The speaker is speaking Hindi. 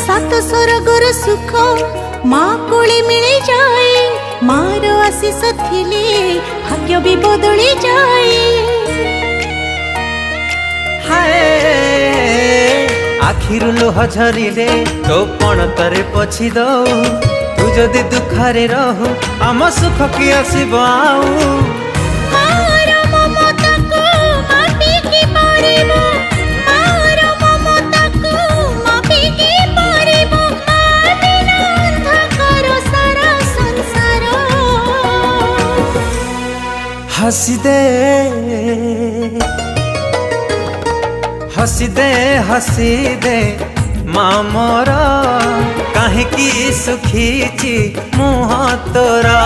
सात स्वर्गर सुख माँ कोले मिले जाए मार आशीष थिले भाग्य भी बदली जाए। हाय आखिरु लुह झरिले तो पण तरे पछी दऊ तू जदि दुखरे रहू आम सुख की आसीब आऊ। हसी दे हसी दे हसी दे माँ मोर कहीं सुखी मुँह तोरा।